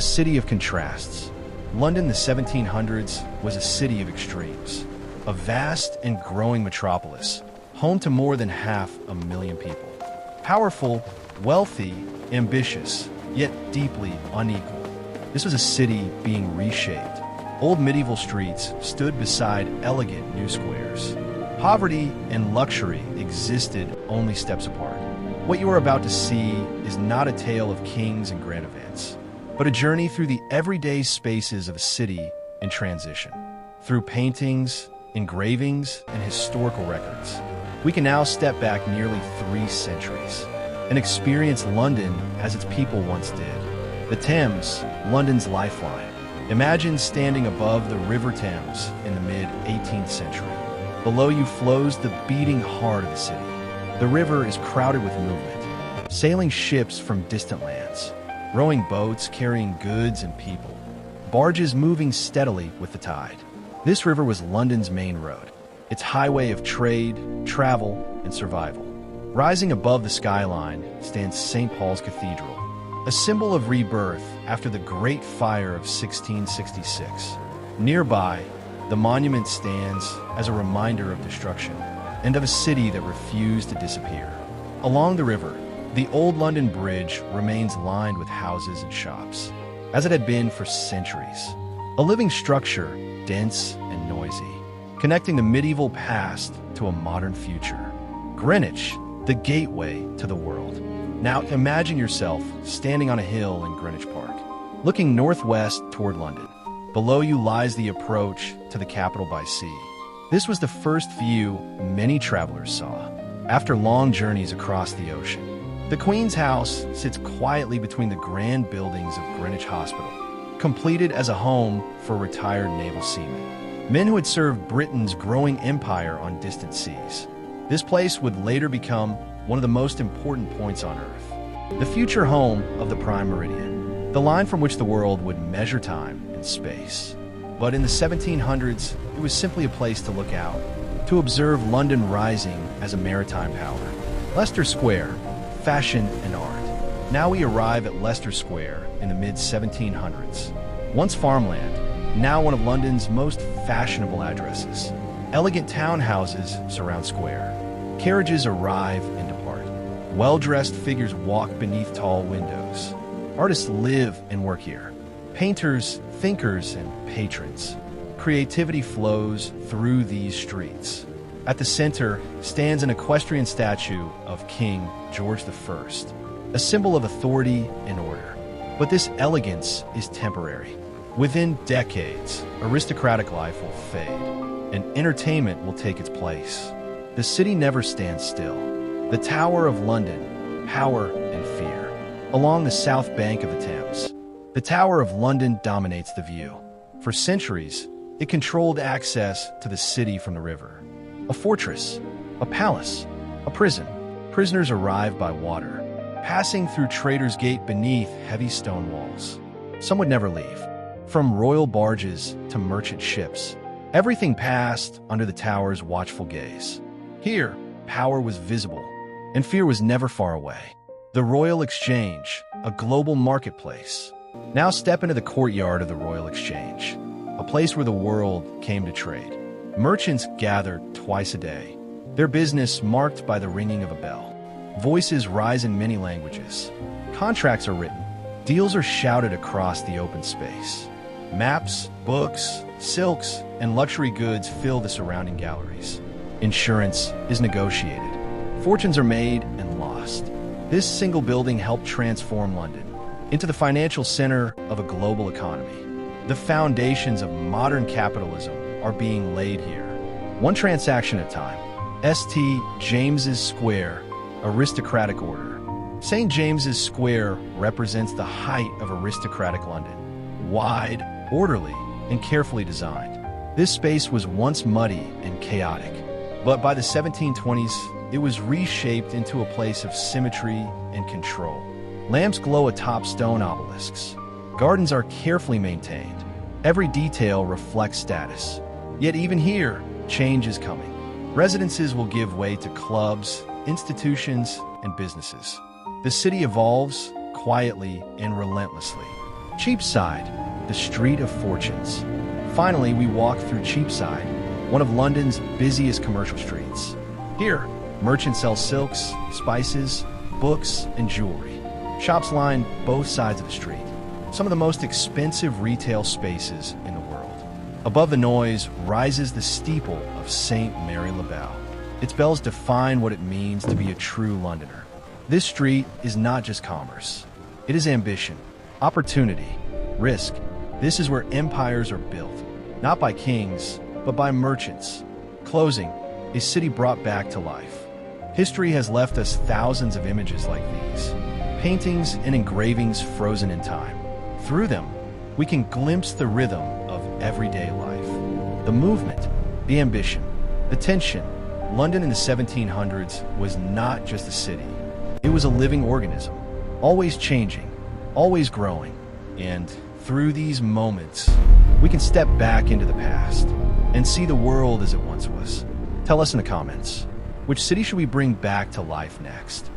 city of contrasts. London, the 1700s, was a city of extremes. A vast and growing metropolis, home to more than 500,000 people. Powerful, wealthy, ambitious, yet deeply unequal. This was a city being reshaped. Old medieval streets stood beside elegant new squares. Poverty and luxury existed only steps apart. What you are about to see is not a tale of kings and grand events, but a journey through the everyday spaces of a city in transition. Through paintings, engravings, and historical records, we can now step back nearly 3 centuries and experience London as its people once did. The Thames, London's lifeline. Imagine standing above the River Thames in the mid-18th century. Below you flows the beating heart of the city. The river is crowded with movement, sailing ships from distant lands, rowing boats carrying goods and people, barges moving steadily with the tide. This river was London's main road, its highway of trade, travel, and survival. Rising above the skyline stands St. Paul's Cathedral, a symbol of rebirth after the Great Fire of 1666. Nearby, the monument stands as a reminder of destruction and of a city that refused to disappear. Along the river, the Old London Bridge remains lined with houses and shops, as it had been for centuries. A living structure, dense and noisy, connecting the medieval past to a modern future. Greenwich, the gateway to the world. Now imagine yourself standing on a hill in Greenwich Park, looking northwest toward London. Below you lies the approach to the capital by sea. This was the first view many travelers saw after long journeys across the ocean. The Queen's House sits quietly between the grand buildings of Greenwich Hospital, completed as a home for retired naval seamen, men who had served Britain's growing empire on distant seas. This place would later become one of the most important points on Earth, the future home of the Prime Meridian, the line from which the world would measure time and space. But in the 1700s, it was simply a place to look out, to observe London rising as a maritime power. Leicester Square, fashion and art. Now we arrive at Leicester Square in the mid-1700s. Once farmland, now one of London's most fashionable addresses. Elegant townhouses surround Square. Carriages arrive and depart. Well-dressed figures walk beneath tall windows. Artists live and work here. Painters, thinkers, and patrons. Creativity flows through these streets. At the center stands an equestrian statue of King George I, a symbol of authority and order. But this elegance is temporary. Within decades, aristocratic life will fade, and entertainment will take its place. The city never stands still. The Tower of London, power and fear. Along the south bank of the Thames, the Tower of London dominates the view. For centuries, it controlled access to the city from the river. A fortress, a palace, a prison. Prisoners arrived by water, passing through Traitors' Gate beneath heavy stone walls. Some would never leave. From royal barges to merchant ships, everything passed under the tower's watchful gaze. Here, power was visible, and fear was never far away. The Royal Exchange, a global marketplace. Now step into the courtyard of the Royal Exchange, a place where the world came to trade. Merchants gathered twice a day, their business marked by the ringing of a bell. Voices rise in many languages. Contracts are written. Deals are shouted across the open space. Maps, books, silks, and luxury goods fill the surrounding galleries. Insurance is negotiated. Fortunes are made and lost. This single building helped transform London into the financial center of a global economy. The foundations of modern capitalism are being laid here, one transaction at a time. St. James's Square, aristocratic order. St. James's Square represents the height of aristocratic London. Wide, orderly, and carefully designed. This space was once muddy and chaotic, but by the 1720s, it was reshaped into a place of symmetry and control. Lamps glow atop stone obelisks. Gardens are carefully maintained. Every detail reflects status. Yet even here, change is coming. Residences will give way to clubs, institutions, and businesses. The city evolves quietly and relentlessly. Cheapside, the street of fortunes. Finally, we walk through Cheapside, one of London's busiest commercial streets. Here, merchants sell silks, spices, books, and jewelry. Shops line both sides of the street, some of the most expensive retail spaces in the world. Above the noise rises the steeple of St. Mary le Bell. Its bells define what it means to be a true Londoner. This street is not just commerce. It is ambition, opportunity, risk. This is where empires are built, not by kings, but by merchants. Closing, a city brought back to life. History has left us thousands of images like these, paintings and engravings frozen in time. Through them, we can glimpse the rhythm of everyday life. The movement, the ambition, the tension. London in the 1700s was not just a city. It was a living organism, always changing, always growing. And through these moments, we can step back into the past and see the world as it once was. Tell us in the comments, which city should we bring back to life next?